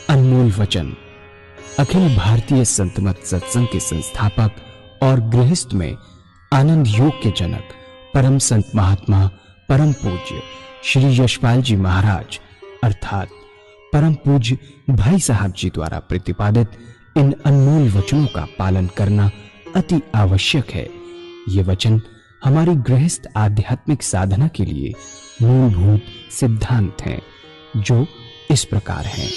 अनमोल वचन अखिल भारतीय संत मत सत्संग के संस्थापक और गृहस्थ में आनंद योग के जनक परम संत महात्मा परम पूज्य श्री यशपाल जी महाराज अर्थात परम पूज्य भाई साहब जी द्वारा प्रतिपादित इन अनमोल वचनों का पालन करना अति आवश्यक है। ये वचन हमारी गृहस्थ आध्यात्मिक साधना के लिए मूलभूत सिद्धांत हैं, जो इस प्रकार हैं।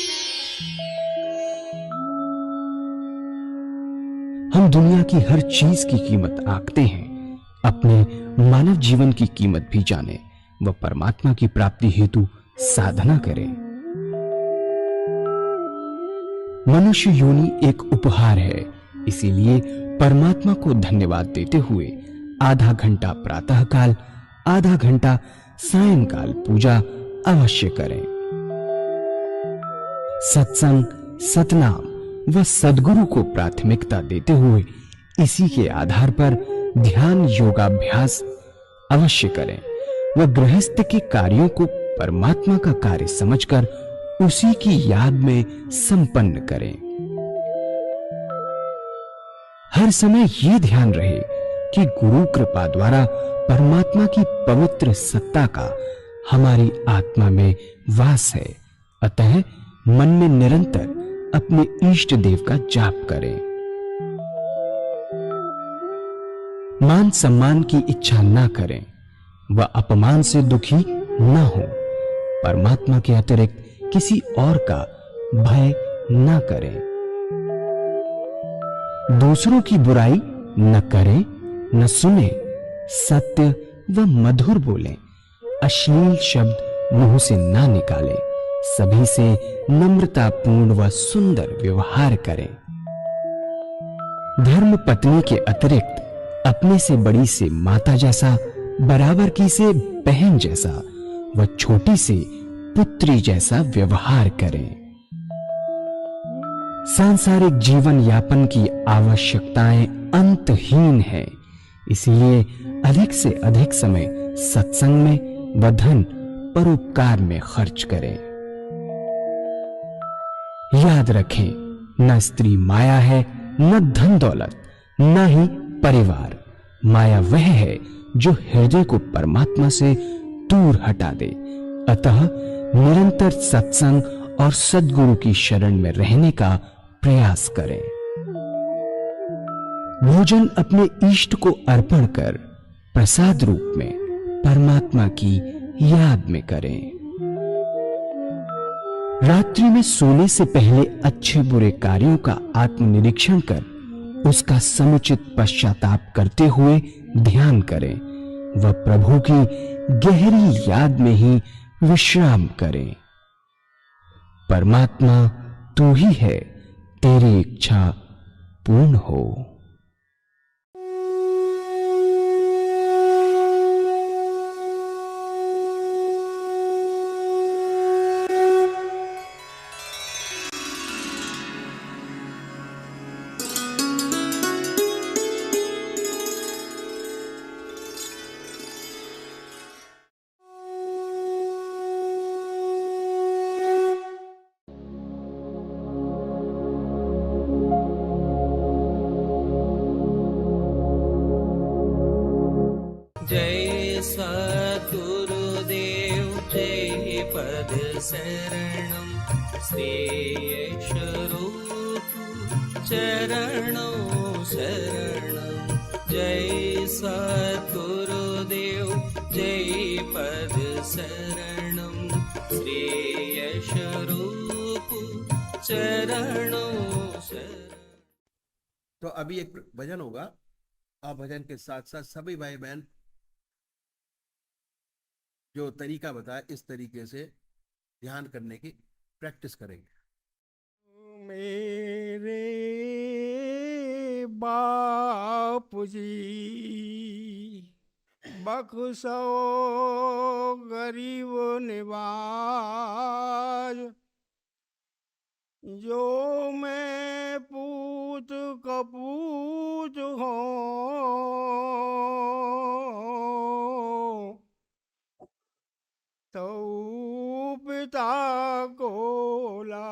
हम दुनिया की हर चीज की कीमत आंकते हैं, अपने मानव जीवन की कीमत भी जाने व परमात्मा की प्राप्ति हेतु साधना करें। मनुष्य योनि एक उपहार है, इसीलिए परमात्मा को धन्यवाद देते हुए आधा घंटा प्रातःकाल, आधा घंटा सायंकाल पूजा अवश्य करें। सत्संग, सतनाम व सद्गुरु को प्राथमिकता देते हुए इसी के आधार पर ध्यान योगाभ्यास अवश्य करें व गृहस्थ के कार्यों को परमात्मा का कार्य समझकर उसी की याद में संपन्न करें। हर समय यह ध्यान रहे कि गुरु कृपा द्वारा परमात्मा की पवित्र सत्ता का हमारी आत्मा में वास है, अतः मन में निरंतर अपने इष्ट देव का जाप करें। मान सम्मान की इच्छा ना करें व अपमान से दुखी ना हो। परमात्मा के अतिरिक्त किसी और का भय ना करें। दूसरों की बुराई न करें, न सुने, सत्य व मधुर बोलें, अश्लील शब्द मुंह से ना निकालें, सभी से नम्रतापूर्ण व सुंदर व्यवहार करें। धर्म पत्नी के अतिरिक्त अपने से बड़ी से माता जैसा, बराबर की से बहन जैसा व छोटी से पुत्री जैसा व्यवहार करें। सांसारिक जीवन यापन की आवश्यकताएं अंतहीन है, इसलिए अधिक से अधिक समय सत्संग में व धन परोपकार में खर्च करें। याद रखें, न स्त्री माया है, न धन दौलत, न ही परिवार। माया वह है जो हृदय को परमात्मा से दूर हटा दे। अतः निरंतर सत्संग और सद्गुरु की शरण में रहने का प्रयास करें। भोजन अपने इष्ट को अर्पण कर प्रसाद रूप में परमात्मा की याद में करें। रात्रि में सोने से पहले अच्छे बुरे कार्यों का आत्मनिरीक्षण कर उसका समुचित पश्चाताप करते हुए ध्यान करें व प्रभु की गहरी याद में ही विश्राम करें। परमात्मा तू ही है, तेरी इच्छा पूर्ण हो। जय सद्गुरुदेव जय पद शरणम श्री स्वरूप चरणों शरणम। जय सद्गुरुदेव जय पद शरणम श्री स्वरूप चरणों शरणम। तो अभी एक भजन होगा, आप भजन के साथ साथ सभी भाई बहन जो तरीका बताया इस तरीके से ध्यान करने की प्रैक्टिस करेंगे। मेरे बापू जी बख्शो गरीब निवाज, जो मैं पूत कपूत हूँ, तो पिता को ला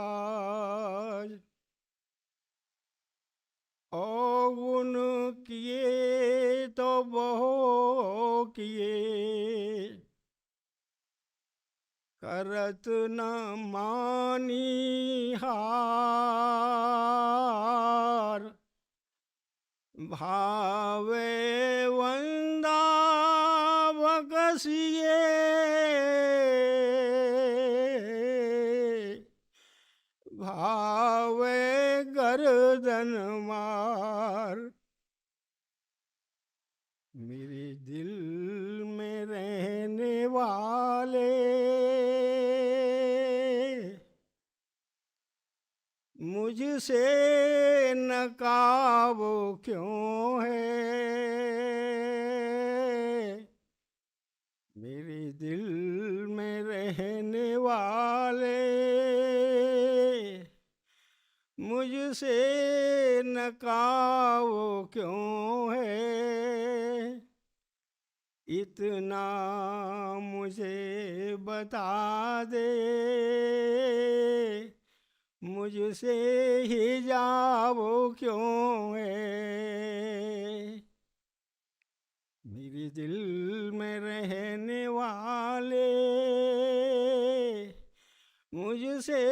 करत न मानिहार भावे वंदा बकसिए भावे गर्दन मार मेरे दिल में रहने वाले मुझसे नकाबो क्यों है मेरे दिल में रहने वाले मुझसे नकाबो क्यों है इतना मुझे बता दे मुझसे हिजाब क्यों है मेरे दिल में रहने वाले मुझसे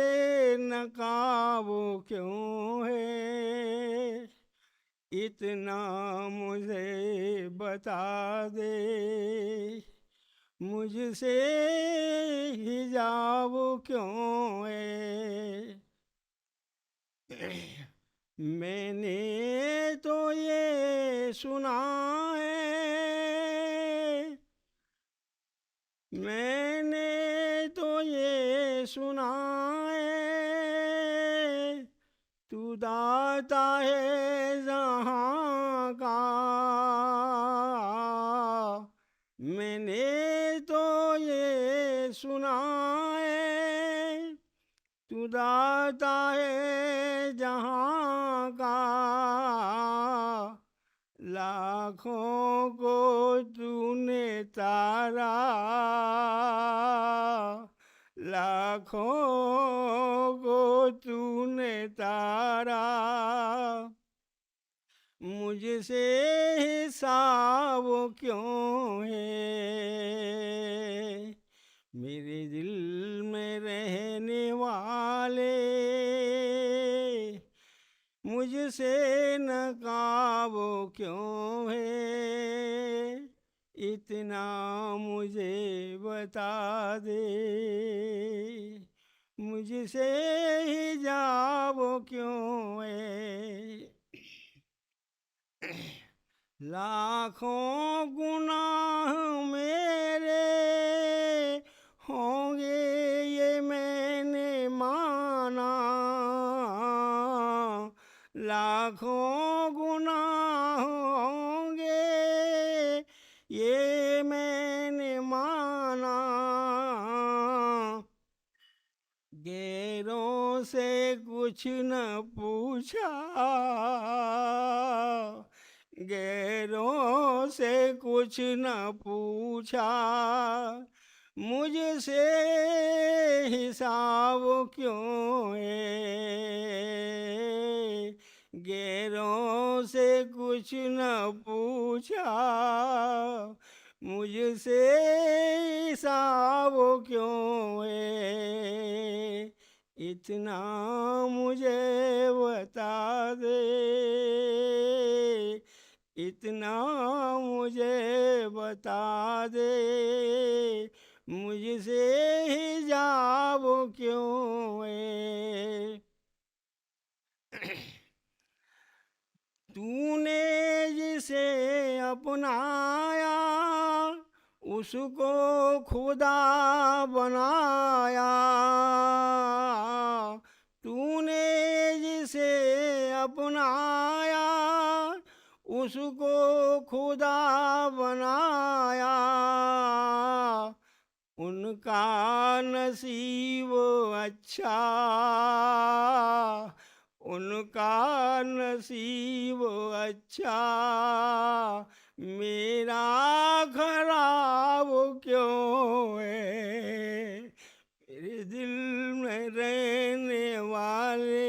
नकाब क्यों है इतना मुझे बता दे मुझसे हिजाब क्यों है मैंने तो ये सुना है मैंने तो ये सुना है तू दाता है जहाँ का मैंने तो ये सुना है तू दाता है जहाँ का लाखों को तूने तारा लाखों को तूने तारा मुझसे हिसाब क्यों है मेरे दिल में रहने वाले मुझसे नकाब क्यों है इतना मुझे बता दे मुझसे हिजाब क्यों है लाखों गुनाह मेरे होंगे ये मैंने माना लाखों गुनाह होंगे ये मैंने माना गैरों से कुछ न पूछा गैरों से कुछ न पूछा मुझसे हिसाब क्यों है गैरों से कुछ न पूछा मुझसे हिसाब क्यों है इतना मुझे बता दे इतना मुझे बता दे मुझसे हिजाब क्यों है तूने जिसे अपनाया उसको खुदा बनाया तूने जिसे अपनाया उसको खुदा बनाया उनका नसीब अच्छा उनका नसीब अच्छा मेरा खराब क्यों है मेरे दिल में रहने वाले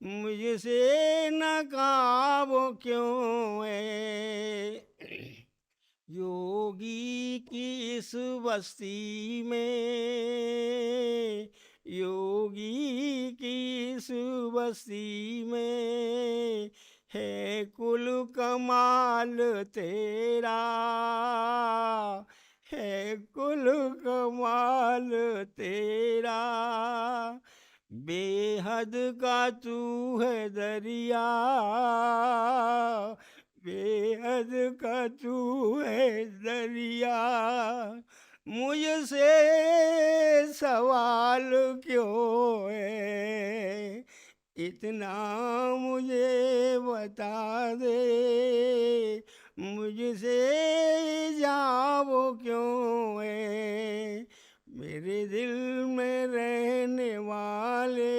मुझसे नकाब क्यों है योगी की इस बस्ती में, योगी की इस बस्ती में, है कुल कमाल तेरा, है कुल कमाल तेरा। बेहद का तू है दरिया, बेहद का तू है दरिया। मुझसे सवाल क्यों है, इतना मुझे बता दे। मुझसे जाओ क्यों है, मेरे दिल में रहने वाले।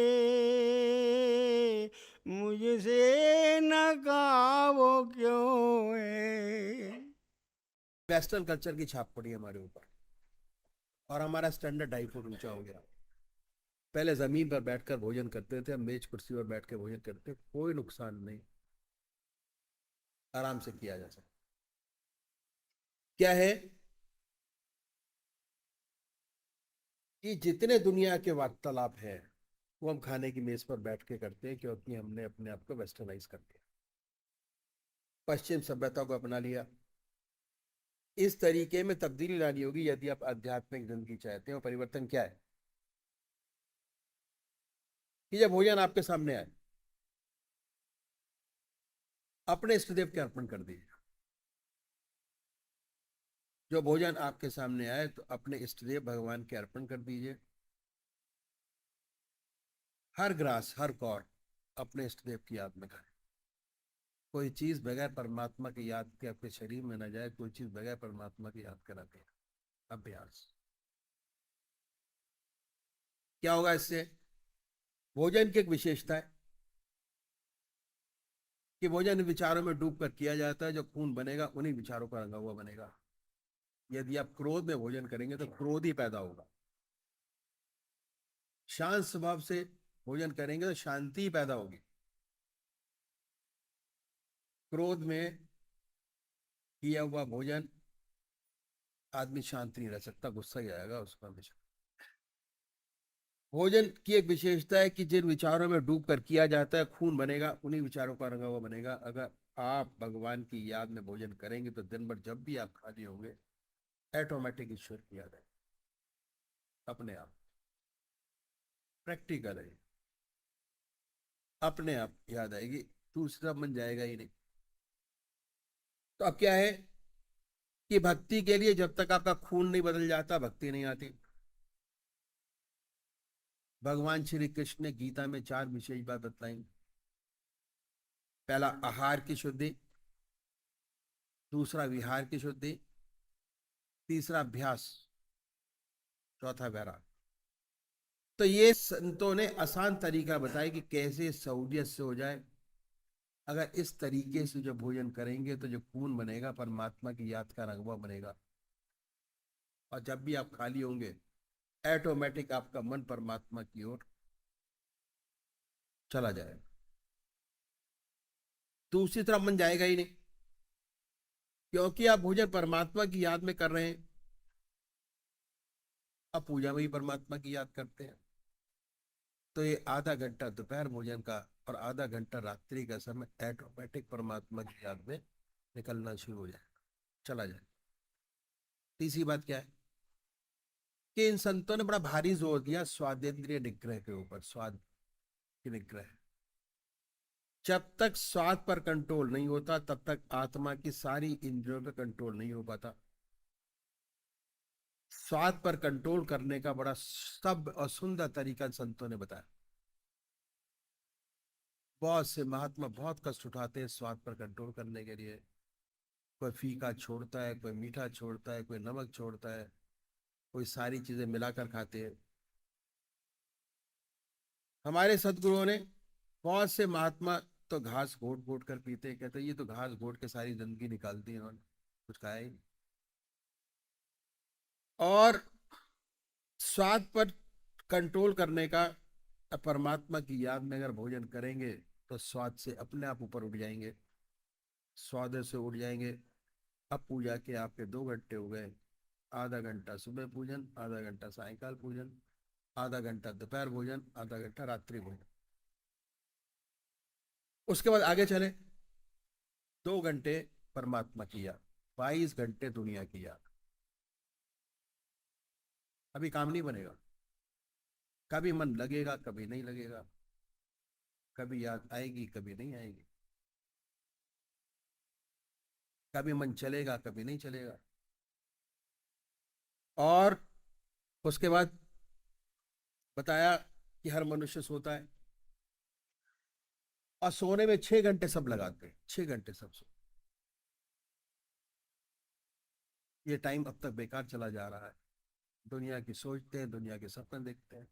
मुझसे नकाबो क्यों है। वेस्टर्न कल्चर की छाप पड़ी हमारे ऊपर और हमारा स्टैंडर्ड 2.5 फुट ऊंचा हो गया। पहले जमीन पर बैठकर भोजन करते थे, अब मेज कुर्सी पर बैठ के भोजन करते, कोई नुकसान नहीं, आराम से किया जा सकता। क्या है कि जितने दुनिया के वार्तालाप है वो हम खाने की मेज पर बैठ के करते हैं, क्योंकि हमने अपने आप को वेस्टर्नाइज कर दिया, पश्चिम सभ्यता को अपना लिया। इस तरीके में तब्दीली लानी होगी यदि आप आध्यात्मिक जिंदगी चाहते हैं। और परिवर्तन क्या है कि जब भोजन आपके सामने आए, अपने इष्टदेव के अर्पण कर दीजिए। जो भोजन आपके सामने आए तो अपने इष्टदेव भगवान के अर्पण कर दीजिए। हर ग्रास, हर कौर अपने इष्टदेव की याद में खाएं। कोई चीज बगैर परमात्मा की याद के आपके शरीर में न जाए, कोई चीज बगैर परमात्मा की याद कराते हैं। अभ्यास क्या होगा इससे? भोजन की एक विशेषता है कि भोजन विचारों में डूब कर किया जाता है। जो खून बनेगा उन्हीं विचारों का रंगा हुआ बनेगा। यदि आप क्रोध में भोजन करेंगे तो क्रोध ही पैदा होगा। शांत स्वभाव से भोजन करेंगे तो शांति ही पैदा होगी। क्रोध में किया हुआ भोजन, आदमी शांत नहीं रह सकता, गुस्सा ही आएगा उसको हमेशा। भोजन की एक विशेषता है कि जिन विचारों में डूब कर किया जाता है, खून बनेगा उन्हीं विचारों का रंगा हुआ बनेगा। अगर आप भगवान की याद में भोजन करेंगे तो दिन भर जब भी आप खाली होंगे, ऑटोमेटिक ईश्वर की याद है, अपने आप। प्रैक्टिकल है, अपने आप याद आएगी, दूसरा मन जाएगा ही नहीं। तो अब क्या है कि भक्ति के लिए जब तक आपका खून नहीं बदल जाता, भक्ति नहीं आती। भगवान श्री कृष्ण ने गीता में 4 विशेष बात बतलाई। पहला आहार की शुद्धि, दूसरा विहार की शुद्धि, तीसरा अभ्यास, चौथा वैराग। तो ये संतों ने आसान तरीका बताया कि कैसे सहूलियत से हो जाए। अगर इस तरीके से जो भोजन करेंगे तो जो खून बनेगा परमात्मा की याद का रंगवा बनेगा। और जब भी आप खाली होंगे, ऑटोमेटिक आपका मन परमात्मा की ओर चला जाएगा। दूसरी तरफ मन जाएगा ही नहीं, क्योंकि आप भोजन परमात्मा की याद में कर रहे हैं। आप पूजा में ही परमात्मा की याद करते हैं, तो ये आधा घंटा दोपहर भोजन का और आधा घंटा रात्रि का समय ऑटोमेटिक परमात्मा की याद में निकलना शुरू हो जाएगा, चला जाएगा। तीसरी बात क्या है कि इन संतों ने बड़ा भारी जोर दिया स्वादेंद्रिय निग्रह के ऊपर। स्वाद की निग्रह, जब तक स्वाद पर कंट्रोल नहीं होता तब तक आत्मा की सारी इंद्रियों पर कंट्रोल नहीं हो पाता। स्वाद पर कंट्रोल करने का बड़ा सब और सुंदर तरीका संतों ने बताया। बहुत से महात्मा बहुत कष्ट उठाते हैं स्वाद पर कंट्रोल करने के लिए। कोई फीका छोड़ता है, कोई मीठा छोड़ता है, कोई नमक छोड़ता है, कोई सारी चीजें मिलाकर खाते हैं। हमारे सदगुरुओं ने, बहुत से महात्मा तो घास घोट घोट कर पीते हैं। कहते ये तो घास घोट के सारी जिंदगी निकालती है, उन्होंने कुछ खाया ही नहीं। और स्वाद पर कंट्रोल करने का, परमात्मा की याद में अगर भोजन करेंगे तो स्वाद से अपने आप ऊपर उठ जाएंगे, स्वाद से उठ जाएंगे। अब पूजा के आपके 2 घंटे हो गए, आधा घंटा सुबह पूजन, आधा घंटा सायंकाल पूजन, आधा घंटा दोपहर भोजन, आधा घंटा रात्रि भोजन। उसके बाद आगे चले, 2 घंटे परमात्मा की याद, 22 घंटे दुनिया की याद। अभी काम नहीं बनेगा, कभी मन लगेगा कभी नहीं लगेगा, कभी याद आएगी कभी नहीं आएगी, कभी मन चलेगा कभी नहीं चलेगा। और उसके बाद बताया कि हर मनुष्य सोता है और सोने में 6 घंटे सब लगाते हैं, 6 घंटे सब सो। ये टाइम अब तक बेकार चला जा रहा है। दुनिया की सोचते हैं, दुनिया के सपने देखते हैं,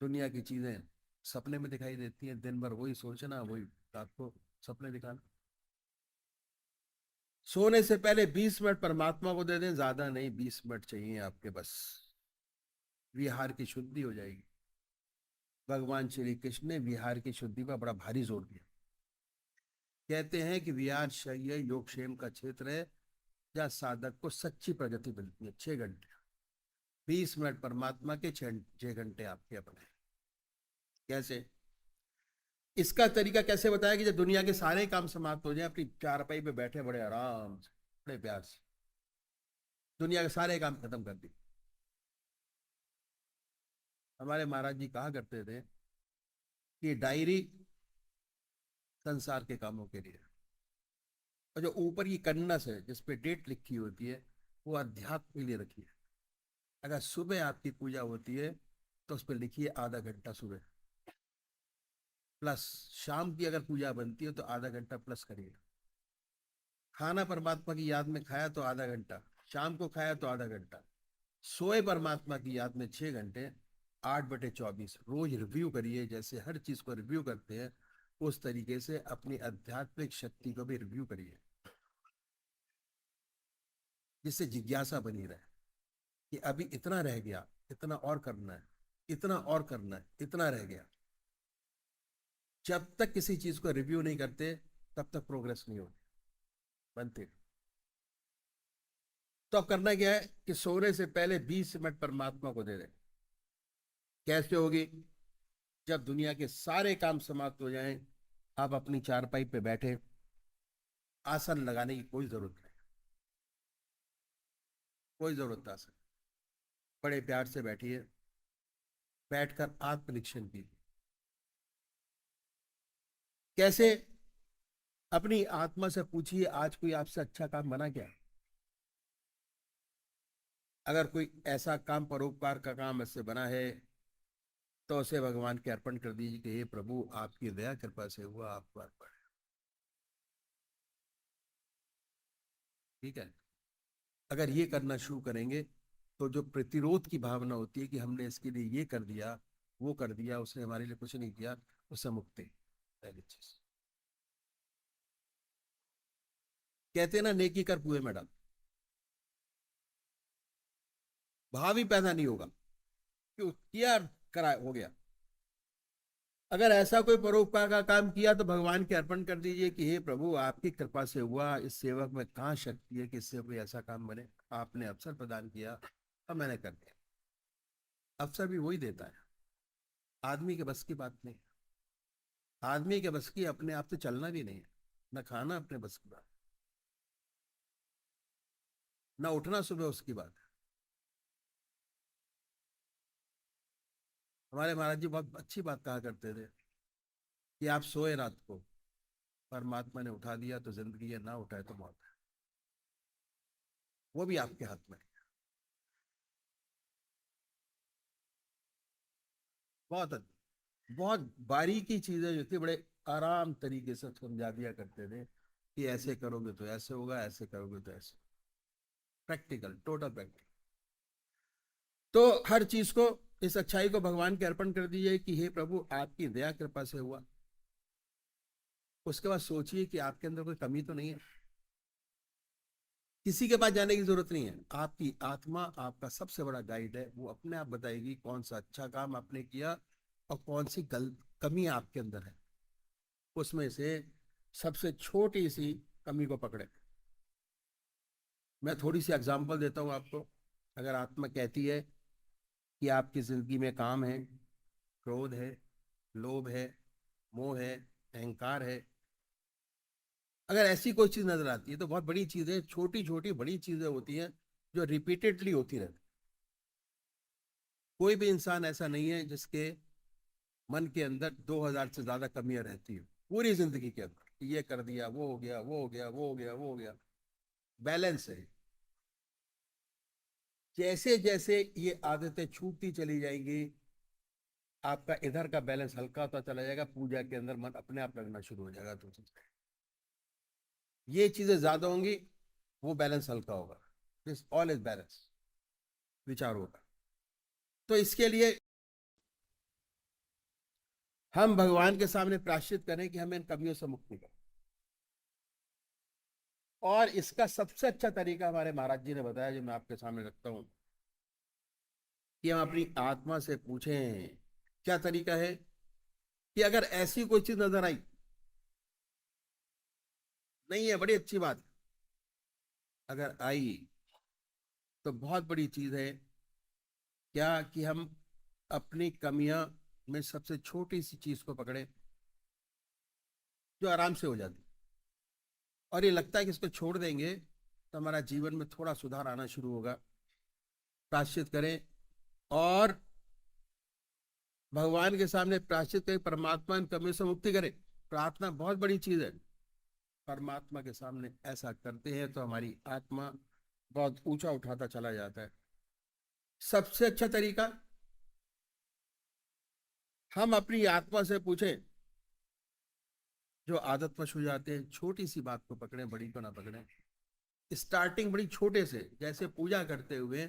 दुनिया की चीजें सपने में दिखाई देती हैं। दिन भर वही सोचना, वही रात को सपने दिखाना। सोने से पहले 20 मिनट परमात्मा को दे दें, ज्यादा नहीं, 20 मिनट चाहिए आपके बस। विहार की शुद्धि हो जाएगी। भगवान श्री कृष्ण ने विहार की शुद्धि पर बड़ा भारी जोर दिया। कहते हैं कि विहार शय्या योगक्षेम का क्षेत्र है जहाँ साधक को सच्ची प्रगति मिलती है। 6 घंटे, 20 मिनट परमात्मा के, 6 घंटे आपके अपने। कैसे? इसका तरीका कैसे बताया कि जब दुनिया के सारे काम समाप्त हो जाए, अपनी चारपाई पे बैठे बड़े आराम से, बड़े प्यार से दुनिया के सारे काम खत्म कर दिए। हमारे महाराज जी कहा करते थे कि डायरी संसार के कामों के लिए, और जो ऊपर की कन्नस है जिसपे डेट लिखी होती है, वो अध्यात्म के लिए रखिए। अगर सुबह आपकी पूजा होती है तो उस पर लिखिए आधा घंटा सुबह, प्लस शाम की अगर पूजा बनती है तो आधा घंटा प्लस करिए। खाना परमात्मा की याद में खाया तो आधा घंटा, शाम को खाया तो आधा घंटा, सोए परमात्मा की याद में 6 घंटे, 8/24 रोज रिव्यू करिए। जैसे हर चीज को रिव्यू करते हैं उस तरीके से अपनी आध्यात्मिक शक्ति को भी रिव्यू करिए, जिससे जिज्ञासा बनी रहे कि अभी इतना रह गया, इतना और करना है, इतना और करना है, इतना रह गया। जब तक किसी चीज को रिव्यू नहीं करते तब तक प्रोग्रेस नहीं होती, बनते। तो अब करना क्या है कि सोने से पहले 20 मिनट परमात्मा को दे दें। कैसे होगी? जब दुनिया के सारे काम समाप्त हो जाएं, आप अपनी चारपाई पे बैठे, आसन लगाने की कोई जरूरत नहीं, कोई जरूरत आसन, बड़े प्यार से बैठिए, बैठकर आत्मनिरीक्षण कीजिए। कैसे? अपनी आत्मा से पूछिए आज कोई आपसे अच्छा काम बना क्या? अगर कोई ऐसा काम, परोपकार का काम ऐसे बना है तो उसे भगवान के अर्पण कर दीजिए कि हे प्रभु आपकी दया कृपा से हुआ, आपको अर्पण है। ठीक है? अगर ये करना शुरू करेंगे तो जो प्रतिरोध की भावना होती है कि हमने इसके लिए ये कर दिया, वो कर दिया, उसने हमारे लिए कुछ नहीं किया, उससे मुक्ति। पहली चीज कहते हैं ना, नेकी कर कुएं में डाल। भाव ही पैदा नहीं होगा, क्यों किया, करा, हो गया। अगर ऐसा कोई परोपकार का काम किया तो भगवान के अर्पण कर दीजिए कि हे प्रभु आपकी कृपा से हुआ, इस सेवक में कहाँ शक्ति है कि इससे कोई ऐसा काम बने। आपने अवसर प्रदान किया और मैंने कर दिया। अवसर भी वही देता है, आदमी के बस की बात नहीं है। आदमी के बस की अपने आप से चलना भी नहीं है, न खाना अपने बस की बात, न उठना सुबह उसकी बात है। हमारे महाराज जी बहुत अच्छी बात कहा करते थे कि आप सोए रात को, परमात्मा ने उठा दिया तो जिंदगी है, ना उठाए तो मौत है। वो भी आपके हाथ में है। बहुत बहुत बारीकी चीजें जो थी बड़े आराम तरीके से समझा दिया करते थे कि ऐसे करोगे तो ऐसे होगा, ऐसे करोगे तो ऐसे। Practical, total practical. तो हर चीज को, इस अच्छाई को भगवान के अर्पण कर दीजिए कि हे प्रभु आपकी दया कृपा से हुआ। उसके बाद सोचिए कि आपके अंदर कोई कमी तो नहीं है। किसी के पास जाने की जरूरत नहीं है। आपकी आत्मा आपका सबसे बड़ा गाइड है, वो अपने आप बताएगी कौन सा अच्छा काम आपने किया और कौन सी कमी आपके अंदर है। उसमें से सबसे छोटी सी कमी को पकड़े, मैं थोड़ी सी एग्जांपल देता हूँ आपको। अगर आत्मा कहती है कि आपकी जिंदगी में काम है, क्रोध है, लोभ है, मोह है, अहंकार है, अगर ऐसी कोई चीज नजर आती है तो बहुत बड़ी चीज है। छोटी छोटी बड़ी चीजें होती हैं जो रिपीटेडली होती रहती। कोई भी इंसान ऐसा नहीं है जिसके मन के अंदर 2000 से ज्यादा कमियां रहती है पूरी जिंदगी के अंदर। ये कर दिया, वो हो गया, वो हो गया, वो हो गया, वो हो गया। बैलेंस है। जैसे जैसे ये आदतें छूटती चली जाएंगी, आपका इधर का बैलेंस हल्का होता चला जाएगा, पूजा के अंदर मन अपने आप लगना शुरू हो जाएगा। तो ये चीजें ज्यादा होंगी, वो बैलेंस हल्का होगा। दिस ऑल इज बैलेंस, विचार होगा। तो इसके लिए हम भगवान के सामने प्रायश्चित करें कि हमें इन कमियों से मुक्ति करें। और इसका सबसे अच्छा तरीका हमारे महाराज जी ने बताया, जो मैं आपके सामने रखता हूं, कि हम अपनी आत्मा से पूछें। क्या तरीका है? कि अगर ऐसी कोई चीज नजर आई, नहीं है, बड़ी अच्छी बात, अगर आई तो बहुत बड़ी चीज है। क्या कि हम अपनी कमियां में सबसे छोटी सी चीज को पकड़े जो आराम से हो जाती, और ये लगता है कि इसको छोड़ देंगे तो हमारा जीवन में थोड़ा सुधार आना शुरू होगा। प्रायश्चित करें और भगवान के सामने प्रायश्चित करें, परमात्मा इन कमियों से मुक्ति करे। प्रार्थना बहुत बड़ी चीज है। परमात्मा के सामने ऐसा करते हैं तो हमारी आत्मा बहुत ऊंचा उठाता चला जाता है। सबसे अच्छा तरीका, हम अपनी आत्मा से पूछें। जो आदतवश हो जाते हैं, छोटी सी बात को पकड़ें, बड़ी को ना पकड़ें। स्टार्टिंग बड़ी छोटे से, जैसे पूजा करते हुए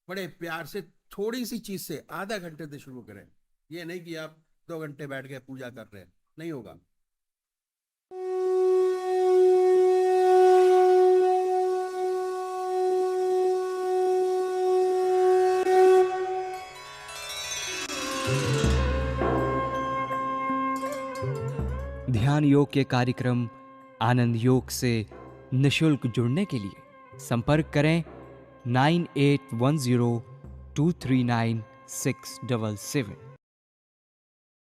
बड़े प्यार से थोड़ी सी चीज से आधा घंटे से शुरू करें। ये नहीं कि आप 2 घंटे बैठ के पूजा कर रहे हैं, नहीं होगा। ध्यान योग के कार्यक्रम आनंद योग से निशुल्क जुड़ने के लिए संपर्क करें 9810239677।